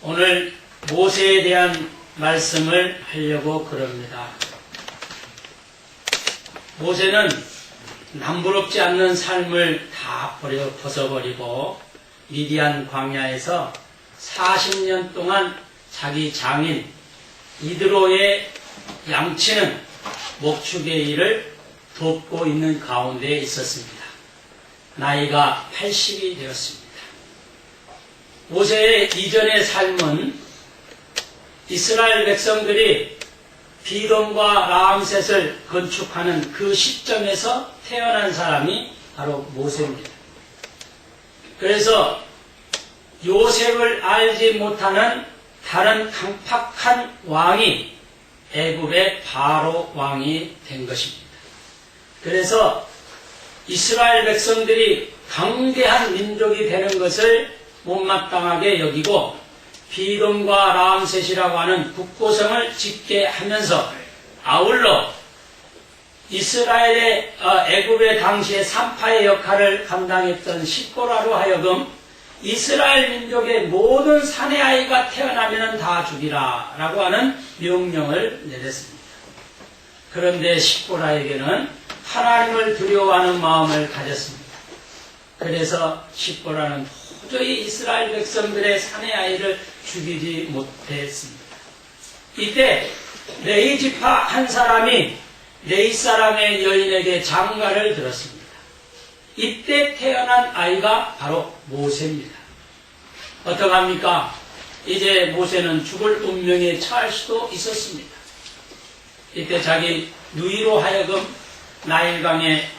오늘 모세에 대한 말씀을 하려고 그럽니다. 모세는 남부럽지 않는 삶을 다 벗어버리고 미디안 광야에서 40년 동안 자기 장인 이드로의 양치는 목축의 일을 돕고 있는 가운데 있었습니다. 나이가 80이 되었습니다. 모세의 이전의 삶은 이스라엘 백성들이 비돔과 라암셋을 건축하는 그 시점에서 태어난 사람이 바로 모세입니다. 그래서 요셉을 알지 못하는 다른 강팍한 왕이 애굽의 바로 왕이 된 것입니다. 그래서 이스라엘 백성들이 강대한 민족이 되는 것을 못마땅하게 여기고 비돔과 라암셋이라고 하는 국고성을 짓게 하면서 아울러 이스라엘의 애굽의 당시에 산파의 역할을 감당했던 십보라로 하여금 이스라엘 민족의 모든 사내 아이가 태어나면 다 죽이라 라고 하는 명령을 내렸습니다. 그런데 십보라에게는 하나님을 두려워하는 마음을 가졌습니다. 그래서 십보라는 도저히 이스라엘 백성들의 사내 아이를 죽이지 못했습니다. 이때 레위 지파 한 사람이 레위 사람의 여인에게 장가를 들었습니다. 이때 태어난 아이가 바로 모세입니다. 어떡합니까? 이제 모세는 죽을 운명에 처할 수도 있었습니다. 이때 자기 누이로 하여금 나일강에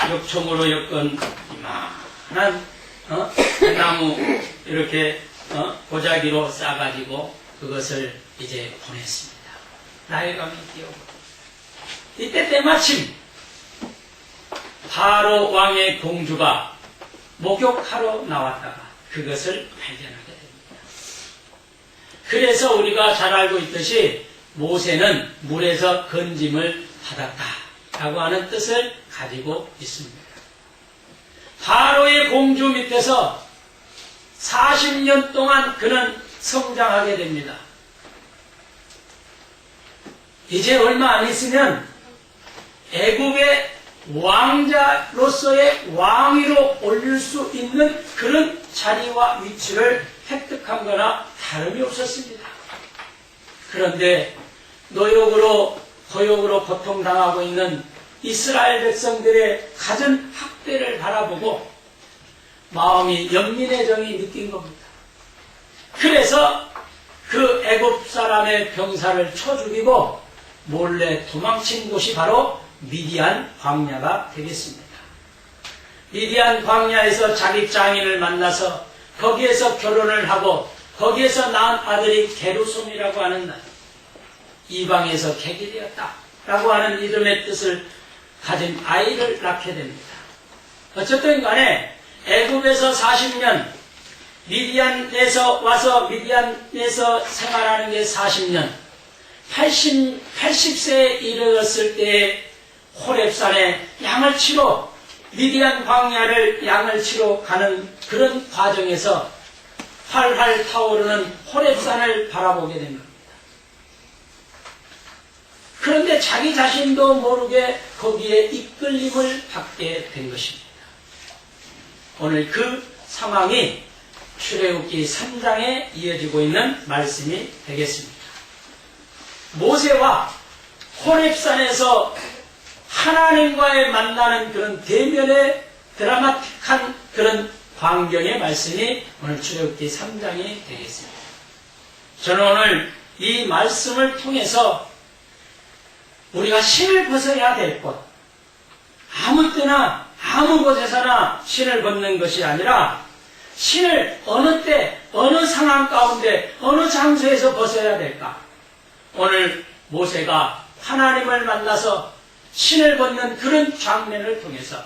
역청으로 엮은 이만한 나무 이렇게 보자기로 싸가지고 그것을 이제 보냈습니다. 나일강에 끼워. 이때 때마침 바로 왕의 공주가 목욕하러 나왔다가 그것을 발견하게 됩니다. 그래서 우리가 잘 알고 있듯이 모세는 물에서 건짐을 받았다라고 하는 뜻을 가지고 있습니다. 바로의 공주 밑에서 40년 동안 그는 성장하게 됩니다. 이제 얼마 안 있으면 애굽의 왕자로서의 왕위로 올릴 수 있는 그런 자리와 위치를 획득한 거나 다름이 없었습니다. 그런데 노역으로 고역으로 고통당하고 있는 이스라엘 백성들의 갖은 학대를 바라보고 마음이 연민의 정이 느낀 겁니다. 그래서 그 애굽 사람의 병사를 쳐 죽이고 몰래 도망친 곳이 바로 미디안 광야가 되겠습니다. 미디안 광야에서 자기 장인을 만나서 거기에서 결혼을 하고 거기에서 낳은 아들이 게르솜이라고 하는 이방에서 계기되었다라고 하는 이름의 뜻을 가진 아이를 낳게 됩니다. 어쨌든 간에 애굽에서 40년, 미디안에서 와서 미디안에서 생활하는 게 40년, 80세에 이르렀을 때에 호렙산에 양을 치러 미디안 광야를 양을 치러 가는 그런 과정에서 활활 타오르는 호렙산을 바라보게 된 겁니다. 그런데 자기 자신도 모르게 거기에 이끌림을 받게 된 것입니다. 오늘 그 상황이 출애굽기 3장에 이어지고 있는 말씀이 되겠습니다. 모세와 호렙산에서 하나님과의 만나는 그런 대면의 드라마틱한 그런 광경의 말씀이 오늘 출애굽기 3장이 되겠습니다. 저는 오늘 이 말씀을 통해서 우리가 신을 벗어야 될 것, 아무 때나 아무 곳에서나 신을 벗는 것이 아니라 신을 어느 때, 어느 상황 가운데, 어느 장소에서 벗어야 될까? 오늘 모세가 하나님을 만나서 신을 벗는 그런 장면을 통해서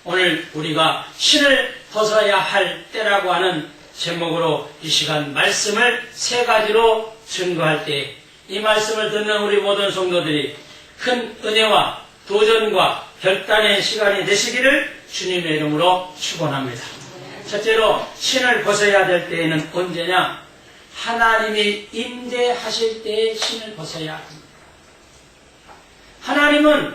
오늘 우리가 신을 벗어야 할 때라고 하는 제목으로 이 시간 말씀을 세 가지로 증거할 때 이 말씀을 듣는 우리 모든 성도들이 큰 은혜와 도전과 결단의 시간이 되시기를 주님의 이름으로 축원합니다. 첫째로 신을 벗어야 될 때에는 언제냐? 하나님이 임재하실 때에 신을 벗어야 합니다. 하나님은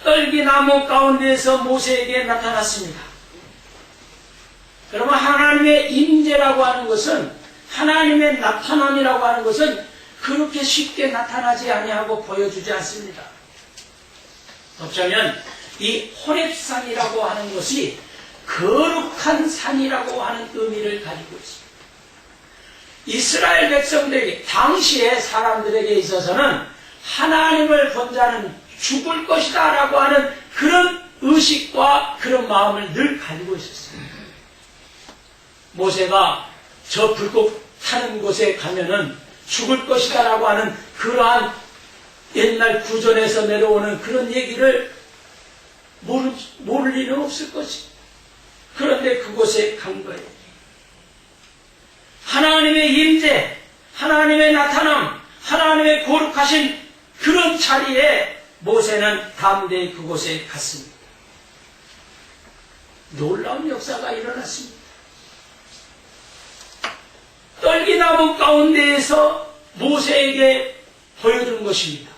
떨기나무 가운데에서 모세에게 나타났습니다. 그러면 하나님의 임재라고 하는 것은, 하나님의 나타남이라고 하는 것은 그렇게 쉽게 나타나지 아니하고 보여주지 않습니다. 어쩌면 이 호렙산이라고 하는 것이 거룩한 산이라고 하는 의미를 가지고 있습니다. 이스라엘 백성들에게, 당시의 사람들에게 있어서는 하나님을 본 자는 죽을 것이다 라고 하는 그런 의식과 그런 마음을 늘 가지고 있었습니다. 모세가 저 불꽃 타는 곳에 가면은 죽을 것이다 라고 하는 그러한 옛날 구전에서 내려오는 그런 얘기를 모를 리는 없을 것입니다. 그런데 그곳에 간 거예요. 하나님의 임재, 하나님의 나타남, 하나님의 거룩하신 그런 자리에 모세는 담대히 그곳에 갔습니다. 놀라운 역사가 일어났습니다. 떨기나무 가운데에서 모세에게 보여준 것입니다.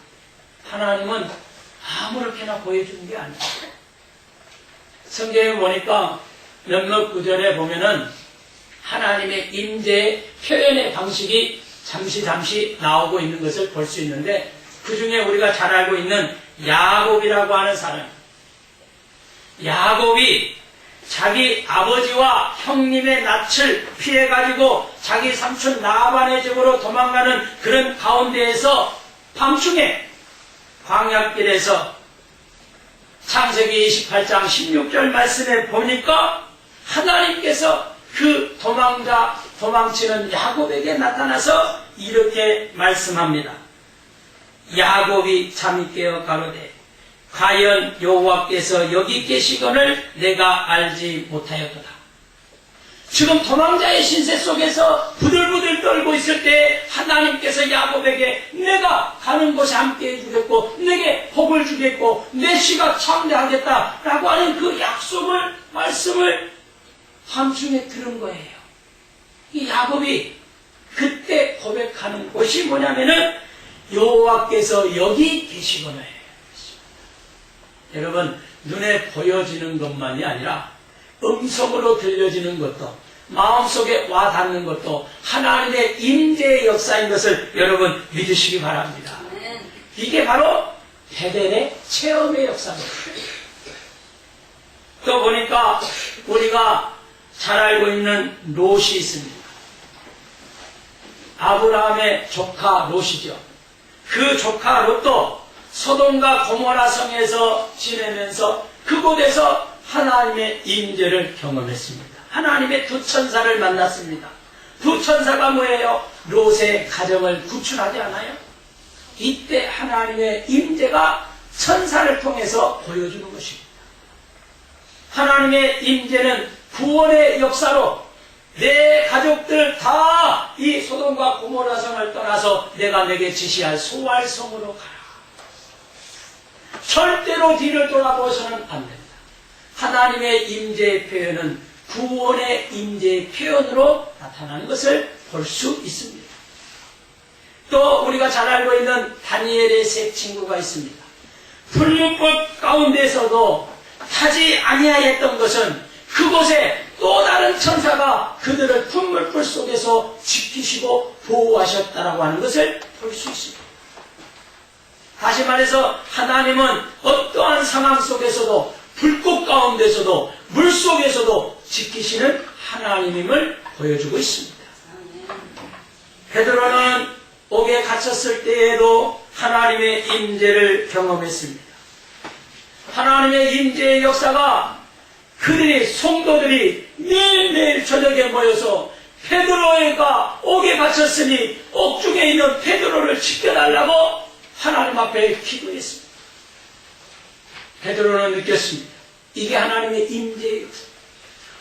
하나님은 아무렇게나 보여주는 게 아닙니다. 성경에 보니까 몇몇 구절에 보면은 하나님의 임재의 표현의 방식이 잠시 나오고 있는 것을 볼 수 있는데, 그 중에 우리가 잘 알고 있는 야곱이라고 하는 사람, 야곱이 자기 아버지와 형님의 낯을 피해가지고 자기 삼촌 라반의 집으로 도망가는 그런 가운데에서 밤중에 광야길에서 창세기 28장 16절 말씀에 보니까 하나님께서 그 도망치는 야곱에게 나타나서 이렇게 말씀합니다. 야곱이 잠이 깨어 가로되 과연 여호와께서 여기 계시거늘 내가 알지 못하였도다. 지금 도망자의 신세 속에서 부들부들 떨고 있을 때 하나님께서 야곱에게 내가 가는 곳에 함께 해주겠고 내게 복을 주겠고 내 씨가 창대하겠다 라고 하는 그 약속을, 말씀을 밤중에 들은 거예요. 이 야곱이 그때 고백하는 곳이 뭐냐면은 여호와께서 여기 계시거늘. 여러분, 눈에 보여지는 것만이 아니라 음성으로 들려지는 것도, 마음속에 와닿는 것도 하나님의 임재의 역사인 것을 여러분 믿으시기 바랍니다. 이게 바로 베델의 체험의 역사입니다. 또 보니까 우리가 잘 알고 있는 롯이 있습니다. 아브라함의 조카 롯이죠. 그 조카 롯도 소돔과 고모라 성에서 지내면서 그곳에서 하나님의 임재를 경험했습니다. 하나님의 두 천사를 만났습니다. 두 천사가 뭐예요? 롯의 가정을 구출하지 않아요? 이때 하나님의 임재가 천사를 통해서 보여주는 것입니다. 하나님의 임재는 구원의 역사로 내 가족들 다 이 소돔과 고모라 성을 떠나서 내가 내게 지시할 소알 성으로 가라. 절대로 뒤를 돌아보서는 안 된다. 하나님의 임재의 표현은 구원의 임재의 표현으로 나타나는 것을 볼 수 있습니다. 또 우리가 잘 알고 있는 다니엘의 세 친구가 있습니다. 풀무불 가운데서도 타지 아니하였던 것은 그곳에 또 다른 천사가 그들을 풀무불 속에서 지키시고 보호하셨다라고 하는 것을 볼 수 있습니다. 다시 말해서 하나님은 어떠한 상황 속에서도, 불꽃 가운데서도, 물 속에서도 지키시는 하나님임을 보여주고 있습니다. 베드로는 옥에 갇혔을 때에도 하나님의 임재를 경험했습니다. 하나님의 임재의 역사가 그들이, 성도들이 매일매일 저녁에 모여서 베드로가 옥에 갇혔으니 옥중에 있는 베드로를 지켜달라고 하나님 앞에 기도했습니다. 베드로는 느꼈습니다. 이게 하나님의 임재의 역사.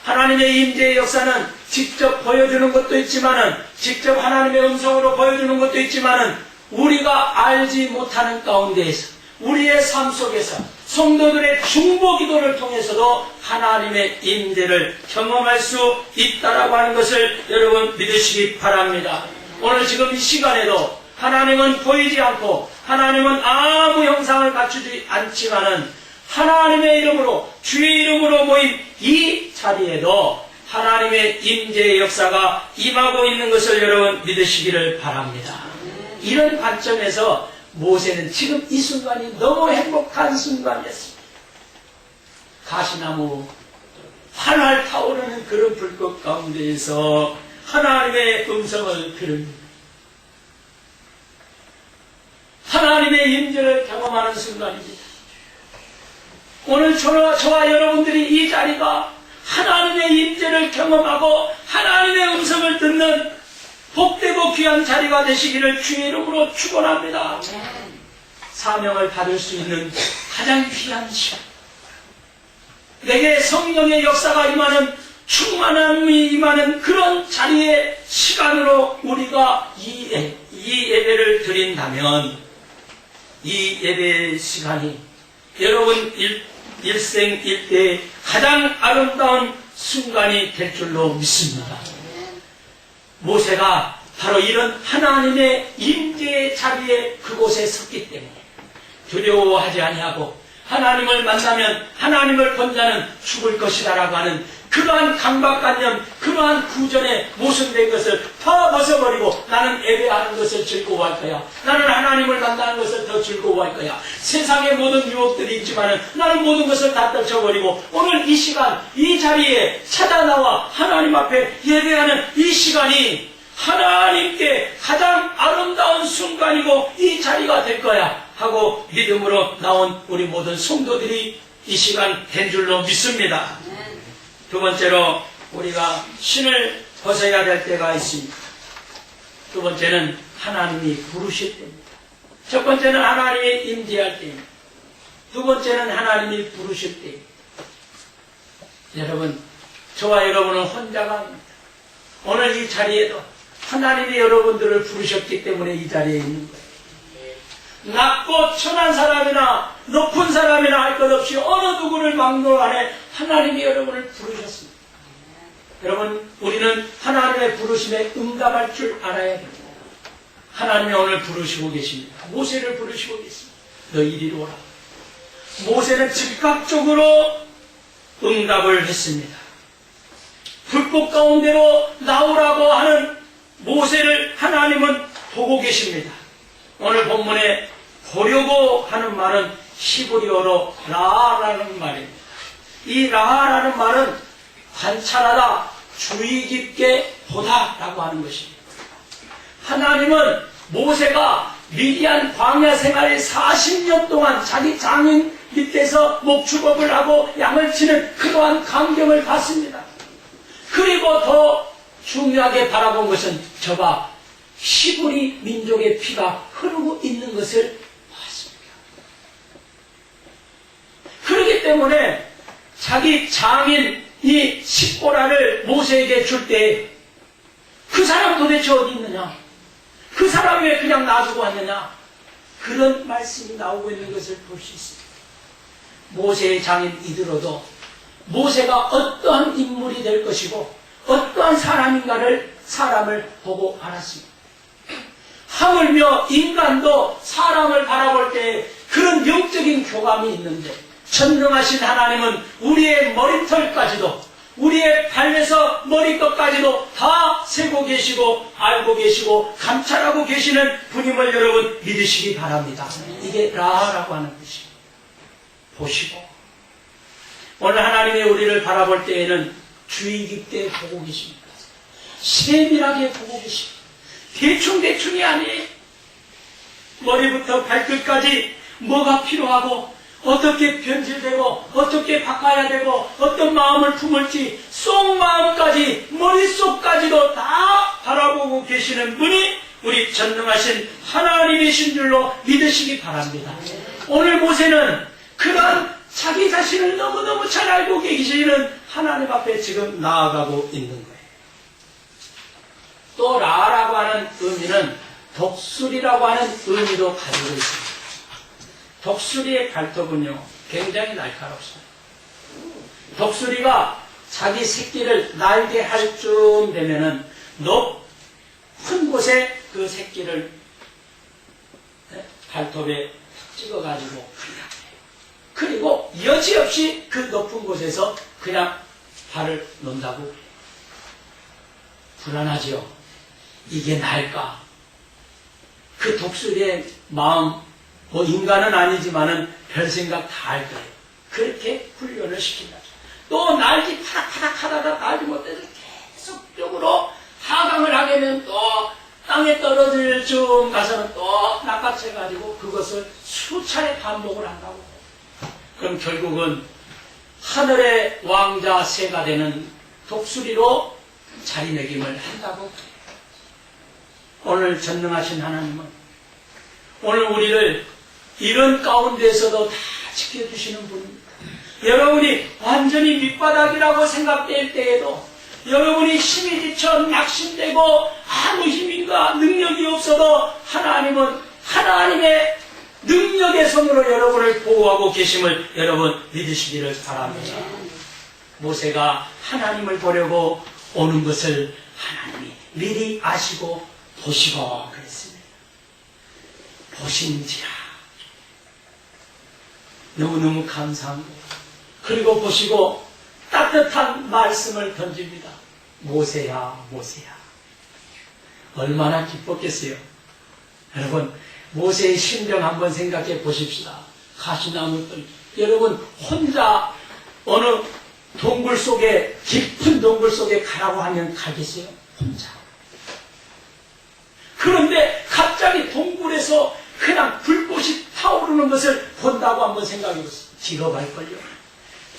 하나님의 임재의 역사는 직접 보여주는 것도 있지만은, 직접 하나님의 음성으로 보여주는 것도 있지만은, 우리가 알지 못하는 가운데에서, 우리의 삶 속에서, 성도들의 중보 기도를 통해서도 하나님의 임재를 경험할 수 있다라고 하는 것을 여러분 믿으시기 바랍니다. 오늘 지금 이 시간에도 하나님은 보이지 않고 하나님은 아무 형상을 갖추지 않지만은 하나님의 이름으로 주의 이름으로 모인 이 자리에도 하나님의 임재의 역사가 임하고 있는 것을 여러분 믿으시기를 바랍니다. 이런 관점에서 모세는 지금 이 순간이 너무 행복한 순간이었습니다. 가시나무 활활 타오르는 그런 불꽃 가운데에서 하나님의 음성을 들읍니다. 하나님의 임재를 경험하는 순간입니다. 오늘 저와 여러분들이 이 자리가 하나님의 임재를 경험하고 하나님의 음성을 듣는 복되고 귀한 자리가 되시기를 주의 이름으로 축원합니다. 사명을 받을 수 있는 가장 귀한 시간, 내게 성령의 역사가 임하는 충만함이 임하는 그런 자리의 시간으로 우리가 이 예배를 드린다면 이 예배 시간이 여러분 일생일대의 가장 아름다운 순간이 될 줄로 믿습니다. 모세가 바로 이런 하나님의 임재의 자리에 그곳에 섰기 때문에 두려워하지 아니하고 하나님을 만나면 하나님을 본 자는 죽을 것이다라고 하는 그러한 강박관념, 그러한 구전에 모순된 것을 다 벗어버리고 나는 예배하는 것을 즐거워할 거야. 나는 하나님을 만나는 것을 더 즐거워할 거야. 세상의 모든 유혹들이 있지만 나는 모든 것을 다 떨쳐버리고 오늘 이 시간, 이 자리에 찾아 나와 하나님 앞에 예배하는 이 시간이 하나님께 가장 아름다운 순간이고 이 자리가 될 거야 하고 믿음으로 나온 우리 모든 성도들이 이 시간 된 줄로 믿습니다. 두 번째로 우리가 신을 벗어야 될 때가 있습니다. 두 번째는 하나님이 부르실 때입니다. 첫 번째는 하나님이 임재할 때입니다. 두 번째는 하나님이 부르실 때입니다. 여러분, 저와 여러분은 혼자가 아닙니다. 오늘 이 자리에도 하나님이 여러분들을 부르셨기 때문에 이 자리에 있는 거예요. 낮고 천한 사람이나 높은 사람이나 할 것 없이 어느 누구를 막론 안에 하나님이 여러분을 부르셨습니다. 여러분, 우리는 하나님의 부르심에 응답할 줄 알아야 됩니다. 하나님이 오늘 부르시고 계십니다. 모세를 부르시고 계십니다. 너 이리로 오라. 모세는 즉각적으로 응답을 했습니다. 불꽃 가운데로 나오라고 하는 모세를 하나님은 보고 계십니다. 오늘 본문에 보려고 하는 말은 히브리어로 라라는 말입니다. 이 라라는 말은 관찰하다, 주의 깊게 보다라고 하는 것입니다. 하나님은 모세가 미디안 광야 생활의 40년 동안 자기 장인 밑에서 목축업을 하고 양을 치는 그러한 광경을 봤습니다. 그리고 더 중요하게 바라본 것은 저가 히브리 민족의 피가 흐르고 있는 것을 봤습니다. 그렇기 때문에 자기 장인이 십보라를 모세에게 줄 때 그 사람 도대체 어디 있느냐? 그 사람이 왜 그냥 놔두고 왔느냐? 그런 말씀이 나오고 있는 것을 볼 수 있습니다. 모세의 장인 이들어도 모세가 어떠한 인물이 될 것이고 어떠한 사람을 보고 알았습니다. 하물며 인간도 사람을 바라볼 때 그런 영적인 교감이 있는데 전능하신 하나님은 우리의 머리털까지도 우리의 발에서 머리끝까지도 다 세고 계시고 알고 계시고 감찰하고 계시는 분임을 여러분 믿으시기 바랍니다. 이게 라라고 하는 것입니다. 보시고 오늘 하나님의 우리를 바라볼 때에는 주의 깊게 보고 계십니다. 세밀하게 보고 계십니다. 대충대충이 아니에요. 머리부터 발끝까지 뭐가 필요하고 어떻게 변질되고 어떻게 바꿔야 되고 어떤 마음을 품을지 속마음까지 머릿속까지도 다 바라보고 계시는 분이 우리 전능하신 하나님이신 줄로 믿으시기 바랍니다. 오늘 모세는 그런 자기 자신을 너무너무 잘 알고 계시는 하나님 앞에 지금 나아가고 있는 거예요. 또 라라고 하는 의미는 독수리라고 하는 의미도 가지고 있습니다. 독수리의 발톱은요 굉장히 날카롭습니다. 독수리가 자기 새끼를 날게 할 쯤 되면은 높은 곳에 그 새끼를 발톱에 찍어가지고 그리고 여지없이 그 높은 곳에서 그냥 발을 놓는다고. 불안하지요. 이게 나일까? 그 독수리의 마음, 뭐 인간은 아니지만은 별 생각 다 할 거예요. 그렇게 훈련을 시킨다. 또 날기 파닥파닥 하다가 날지 못해서 계속적으로 하강을 하게 되면 또 땅에 떨어질 쯤 가서는 또 낚아채가지고 그것을 수차례 반복을 한다고. 그럼 결국은 하늘의 왕자 새가 되는 독수리로 자리매김을 한다고. 오늘 전능하신 하나님은 오늘 우리를 이런 가운데서도 다 지켜주시는 분입니다. 여러분이 완전히 밑바닥이라고 생각될 때에도 여러분이 힘이 지쳐 낙심되고 아무 힘인가 능력이 없어도 하나님은 하나님의 능력의 손으로 여러분을 보호하고 계심을 여러분 믿으시기를 바랍니다. 모세가 하나님을 보려고 오는 것을 하나님이 미리 아시고 보시고 그랬습니다. 보신지라 너무너무 감사한 거예요. 그리고 보시고 따뜻한 말씀을 던집니다. 모세야 모세야. 얼마나 기뻤겠어요. 여러분 모세의 심정 한번 생각해 보십시다. 가시나무들 여러분 혼자 어느 동굴 속에 깊은 동굴 속에 가라고 하면 가겠어요? 혼자. 그런데 갑자기 동굴에서 그냥 불꽃이 타오르는 것을 본다고 한번 생각해 보세요. 기겁할걸요.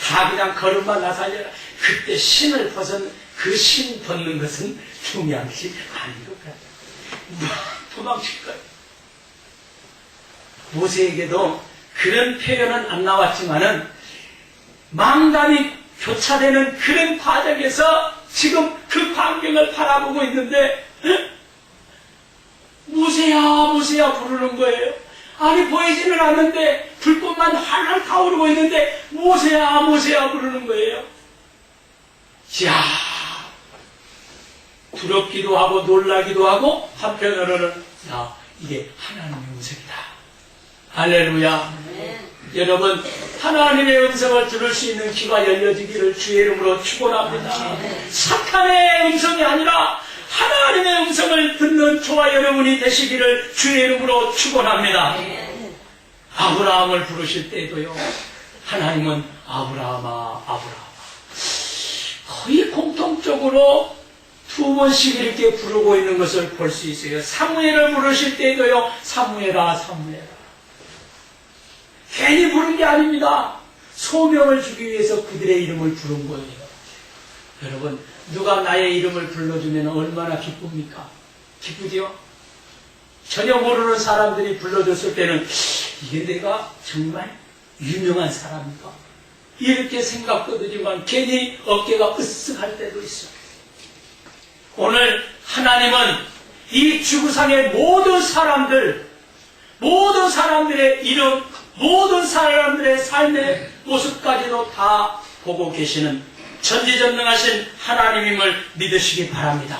다 그냥 걸음만 나살려라. 그때 신을 벗은 그 신 벗는 것은 중요한 것이 아닌 것 같아요. 도망칠 거예요. 모세에게도 그런 표현은 안 나왔지만은 망담이 교차되는 그런 과정에서 지금 그 광경을 바라보고 있는데 모세야 모세야 부르는 거예요. 아니 보이지는 않는데 불꽃만 활활 타오르고 있는데 모세야 모세야 부르는 거예요. 이야 두렵기도 하고 놀라기도 하고 한편으로는 야 이게 하나님의 음성이다. 할렐루야. 여러분 하나님의 음성을 들을 수 있는 귀가 열려지기를 주의 이름으로 축원합니다. 사탄의 음성이 아니라 하나님의 음성을 듣는 저와 여러분이 되시기를 주의 이름으로 축원합니다. 아브라함을 부르실 때도요. 하나님은 아브라함아 아브라함아 거의 공통적으로 두 번씩 이렇게 부르고 있는 것을 볼 수 있어요. 사무엘을 부르실 때도요. 사무엘아 사무엘아 괜히 부른 게 아닙니다. 소명을 주기 위해서 그들의 이름을 부른 거예요. 여러분 누가 나의 이름을 불러주면 얼마나 기쁩니까? 기쁘지요? 전혀 모르는 사람들이 불러줬을 때는 이게 내가 정말 유명한 사람인가? 이렇게 생각도 들지만 괜히 어깨가 으쓱할 때도 있어요. 오늘 하나님은 이 지구상의 모든 사람들의 이름, 모든 사람들의 삶의 모습까지도 다 보고 계시는 전지전능하신 하나님임을 믿으시기 바랍니다.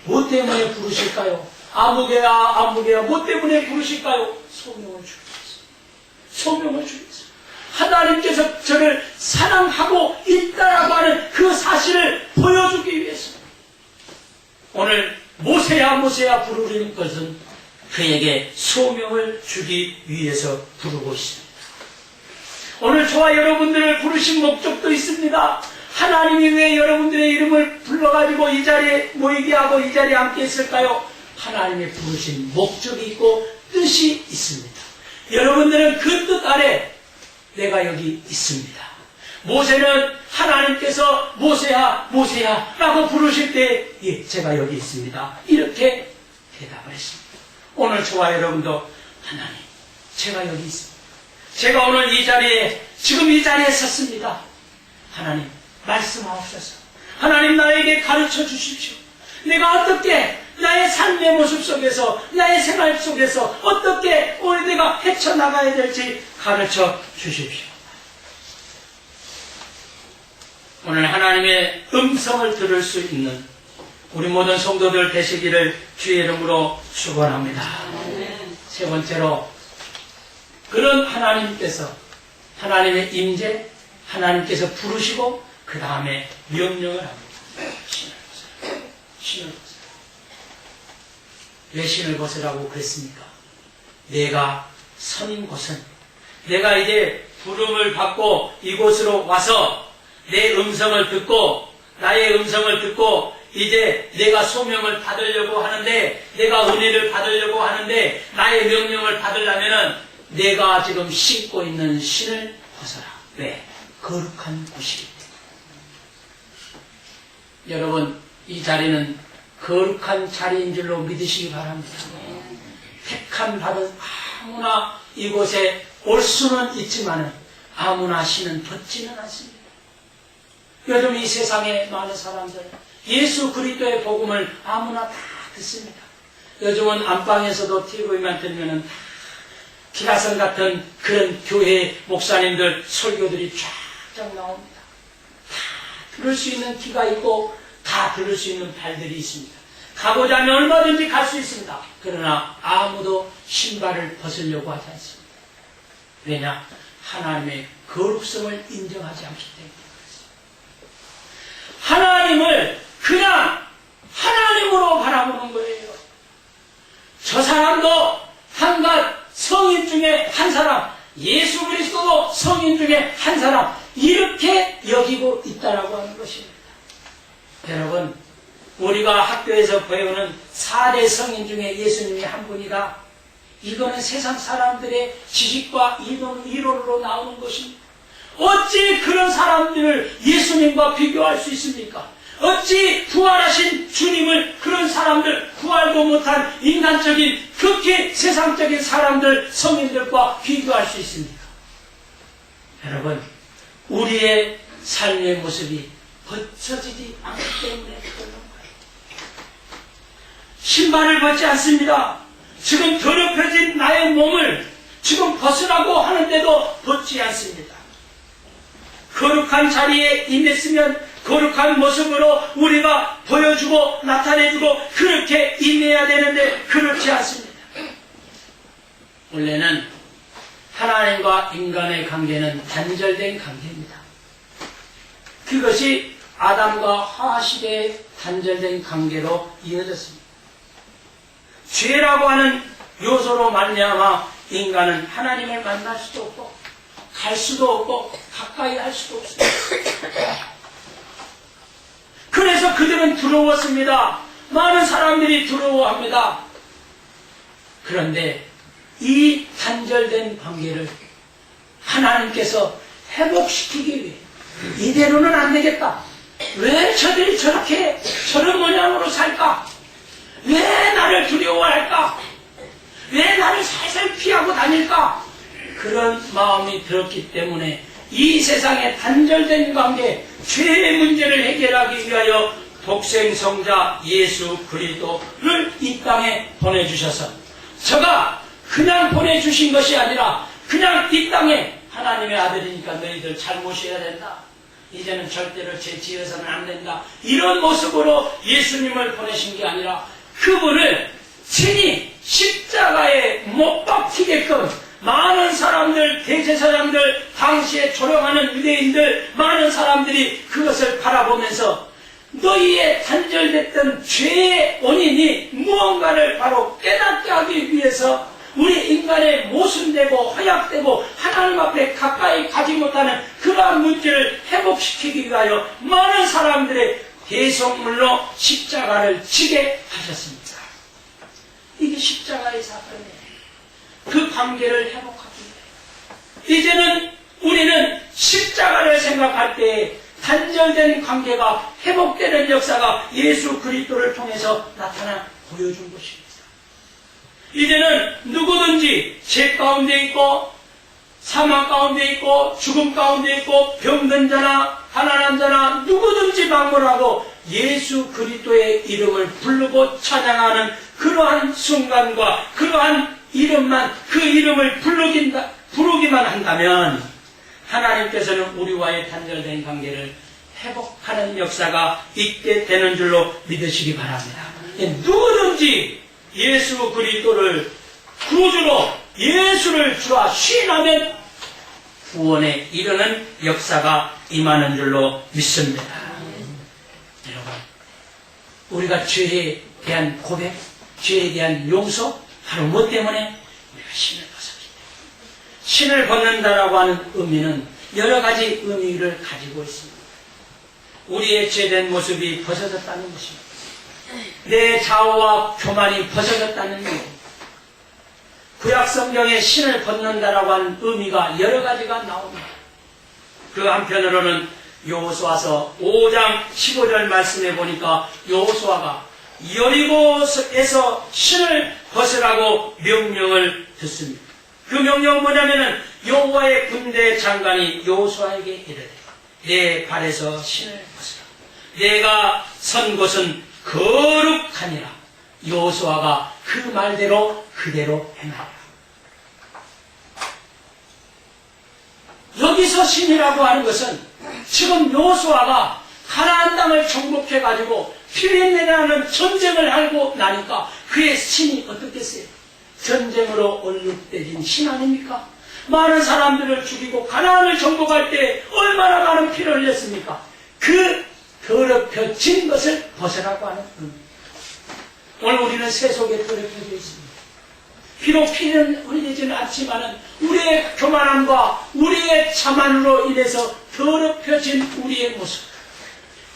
뭐 때문에 부르실까요? 아무개야 아무개야 뭐 때문에 부르실까요? 소명을 주기 위해서. 소명을 주기 위해서. 하나님께서 저를 사랑하고 있다라고 하는 그 사실을 보여주기 위해서. 오늘 모세야 모세야 부르는 것은 그에게 소명을 주기 위해서 부르고 있습니다. 오늘 저와 여러분들을 부르신 목적도 있습니다. 하나님이 왜 여러분들의 이름을 불러가지고 이 자리에 모이게 하고 이 자리에 앉게 했을까요? 하나님의 부르신 목적이 있고 뜻이 있습니다. 여러분들은 그 뜻 아래 내가 여기 있습니다. 모세는 하나님께서 모세야 모세야 라고 부르실 때 예, 제가 여기 있습니다. 이렇게 대답을 했습니다. 오늘 저와 여러분도 하나님 제가 여기 있습니다. 제가 오늘 이 자리에 지금 이 자리에 섰습니다. 하나님 말씀하옵소서. 하나님 나에게 가르쳐 주십시오. 내가 어떻게 나의 삶의 모습 속에서, 나의 생활 속에서 어떻게 내가 헤쳐나가야 될지 가르쳐 주십시오. 오늘 하나님의 음성을 들을 수 있는 우리 모든 성도들 되시기를 주의 이름으로 축원합니다. 세 번째로, 그런 하나님께서, 하나님의 임재, 하나님께서 부르시고 그 다음에 명령을 합니다. 신을 벗으라. 왜 신을 벗으라고 그랬습니까? 내가 선 곳은, 내가 이제 부름을 받고 이곳으로 와서 내 음성을 듣고, 나의 음성을 듣고 이제 내가 소명을 받으려고 하는데, 내가 은혜를 받으려고 하는데, 나의 명령을 받으려면은 내가 지금 신고 있는 신을 벗어라. 왜? 거룩한 곳이기 때문에. 여러분, 이 자리는 거룩한 자리인 줄로 믿으시기 바랍니다. 택함 받은 아무나 이곳에 올 수는 있지만 아무나 신은 벗지는 않습니다. 요즘 이 세상에 많은 사람들 예수 그리스도의 복음을 아무나 다 듣습니다. 요즘은 안방에서도 TV만 들면은 다 기라성 같은 그런 교회 목사님들 설교들이 쫙쫙 나옵니다. 다 들을 수 있는 귀가 있고 다 들을 수 있는 발들이 있습니다. 가고자 하면 얼마든지 갈 수 있습니다. 그러나 아무도 신발을 벗으려고 하지 않습니다. 왜냐? 하나님의 거룩성을 인정하지 않기 때문에. 하나님을 그냥 하나님으로 바라보는 거예요. 저 사람도 한갓 성인 중에 한 사람, 예수 그리스도도 성인 중에 한 사람, 이렇게 여기고 있다라고 하는 것입니다. 여러분, 우리가 학교에서 배우는 4대 성인 중에 예수님이 한 분이다. 이거는 세상 사람들의 지식과 이론으로 나오는 것입니다. 어찌 그런 사람들을 예수님과 비교할 수 있습니까? 어찌 부활하신 주님을 그런 사람들, 부활도 못한 인간적인 극히 세상적인 사람들, 성인들과 비교할 수 있습니까? 여러분, 우리의 삶의 모습이 벗어지지 않기 때문에 그런 거예요. 신발을 벗지 않습니다. 지금 더럽혀진 나의 몸을 지금 벗으라고 하는데도 벗지 않습니다. 거룩한 자리에 임했으면 거룩한 모습으로 우리가 보여주고 나타내주고 그렇게 임해야 되는데 그렇지 않습니다. 원래는 하나님과 인간의 관계는 단절된 관계입니다. 그것이 아담과 하와 시대의 단절된 관계로 이어졌습니다. 죄라고 하는 요소로 말미암아 인간은 하나님을 만날 수도 없고 갈 수도 없고 가까이 할 수도 없습니다. 그래서 그들은 두려웠습니다. 많은 사람들이 두려워합니다. 그런데 이 단절된 관계를 하나님께서 회복시키기 위해 이대로는 안 되겠다. 왜 저들이 저렇게 저런 모양으로 살까? 왜 나를 두려워할까? 왜 나를 살살 피하고 다닐까? 그런 마음이 들었기 때문에 이 세상의 단절된 관계, 죄의 문제를 해결하기 위하여 독생성자 예수 그리스도를 이 땅에 보내주셔서, 저가 그냥 보내주신 것이 아니라 그냥 이 땅에 하나님의 아들이니까 너희들 잘 모셔야 된다. 이제는 절대로 죄 지어서는 안 된다. 이런 모습으로 예수님을 보내신 게 아니라 그분을 친히 십자가에 못 박히게끔 많은 사람들, 대제사장들, 당시에 조롱하는 유대인들, 많은 사람들이 그것을 바라보면서 너희의 단절됐던 죄의 원인이 무언가를 바로 깨닫게 하기 위해서 우리 인간의 모순되고 허약되고 하나님 앞에 가까이 가지 못하는 그러한 문제를 회복시키기 위하여 많은 사람들의 대속물로 십자가를 지게 하셨습니다. 이게 십자가의 사건이에요. 그 관계를 회복하기 위해 이제는 우리는 십자가를 생각할 때 단절된 관계가 회복되는 역사가 예수 그리스도를 통해서 나타나 보여준 것입니다. 이제는 누구든지 죄 가운데 있고 사망 가운데 있고 죽음 가운데 있고 병든 자나 가난한 자나 누구든지 방문하고 예수 그리스도의 이름을 부르고 찬양하는 그러한 순간과 그러한 이름만, 그 이름을 부르기만 한다면 하나님께서는 우리와의 단절된 관계를 회복하는 역사가 있게 되는 줄로 믿으시기 바랍니다. 누구든지 예수 그리스도를 구주로 예수를 주라 시인하면 구원에 이르는 역사가 임하는 줄로 믿습니다. 여러분, 우리가 죄에 대한 고백, 죄에 대한 용서, 바로 뭐 때문에? 우리가 신을 벗었기 때문에. 신을 벗는다라고 하는 의미는 여러 가지 의미를 가지고 있습니다. 우리의 죄된 모습이 벗어졌다는 것입니다. 내 자아와 교만이 벗어졌다는 의미입니다. 구약 성경에 신을 벗는다라고 하는 의미가 여러 가지가 나옵니다. 그 한편으로는 여호수아서 5장 15절 말씀해 보니까 여호수아가 여리고에서 신을 벗으라고 명령을 듣습니다. 그 명령은 뭐냐면은 여호와의 군대 장관이 여호수아에게 이르되 내 발에서 신을 벗으라. 내가 선 곳은 거룩하니라. 여호수아가 그 말대로 그대로 행하라. 여기서 신이라고 하는 것은 지금 여호수아가 가나안 땅을 정복해가지고 피레네라는 전쟁을 하고 나니까 그의 신이 어떻겠어요? 전쟁으로 얼룩대진 신 아닙니까? 많은 사람들을 죽이고 가나안을 정복할 때 얼마나 많은 피를 흘렸습니까? 그 더럽혀진 것을 벗으라고 하는 의미입니다. 오늘 우리는 세속에 더럽혀져 있습니다. 비록 피는 흘리지는 않지만 우리의 교만함과 우리의 자만으로 인해서 더럽혀진 우리의 모습.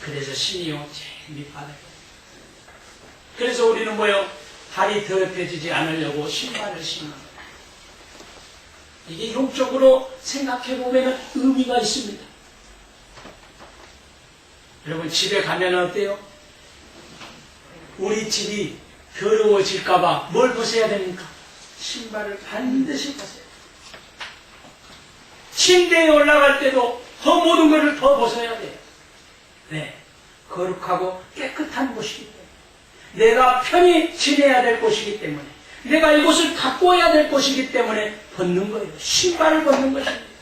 그래서 신이요 제일 밑바닥에. 그래서 우리는 뭐요? 발이 더럽혀지지 않으려고 신발을 신습니다. 이게 용적으로 생각해보면 의미가 있습니다. 여러분 집에 가면 어때요? 우리 집이 더러워질까봐 뭘 벗어야 됩니까? 신발을 반드시 벗어야 돼요. 침대에 올라갈 때도 더 모든 것을 더 벗어야 돼요. 네, 거룩하고 깨끗한 곳이기 때문에 내가 편히 지내야 될 곳이기 때문에 내가 이곳을 가꿔야 될 곳이기 때문에 벗는 거예요. 신발을 벗는 것입니다.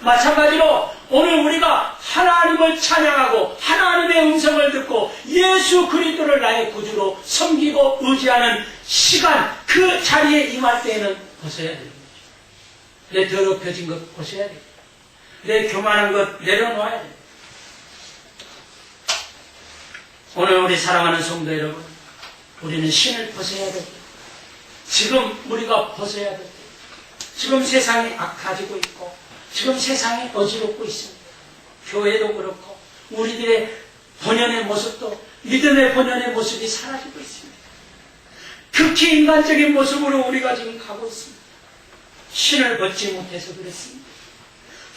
마찬가지로 오늘 우리가 하나님을 찬양하고 하나님의 음성을 듣고 예수 그리스도를 나의 구주로 섬기고 의지하는 시간, 그 자리에 임할 때에는 벗어야 되는 거죠. 내 더럽혀진 것 벗어야 돼요. 내 교만한 것 내려놓아야 돼요. 오늘 우리 사랑하는 성도 여러분, 우리는 신을 벗어야 돼요. 지금 우리가 벗어야 돼요. 지금 세상이 악해지고 있고 지금 세상이 어지럽고 있습니다. 교회도 그렇고 우리들의 본연의 모습도 믿음의 본연의 모습이 사라지고 있습니다. 극히 인간적인 모습으로 우리가 지금 가고 있습니다. 신을 벗지 못해서 그렇습니다.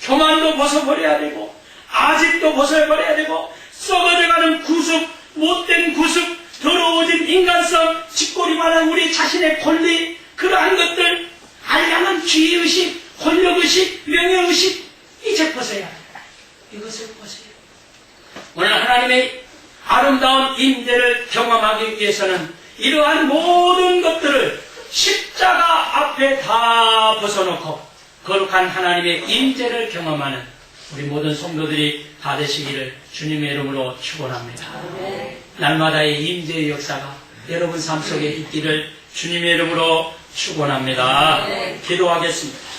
교만도 벗어버려야 되고 아직도 벗어버려야 되고 썩어져가는 구습, 못된 구습, 더러워진 인간성, 짓거리만한 우리 자신의 권리, 그러한 것들, 알량한 지혜의식, 권력의식, 명예의식, 이제 벗어야 합니다. 이것을 벗어야 합니다. 오늘 하나님의 아름다운 임재를 경험하기 위해서는 이러한 모든 것들을 십자가 앞에 다 벗어놓고 거룩한 하나님의 임재를 경험하는 우리 모든 성도들이 다 되시기를 주님의 이름으로 축원합니다. 날마다의 임재의 역사가 여러분 삶 속에 있기를 주님의 이름으로 축원합니다. 기도하겠습니다.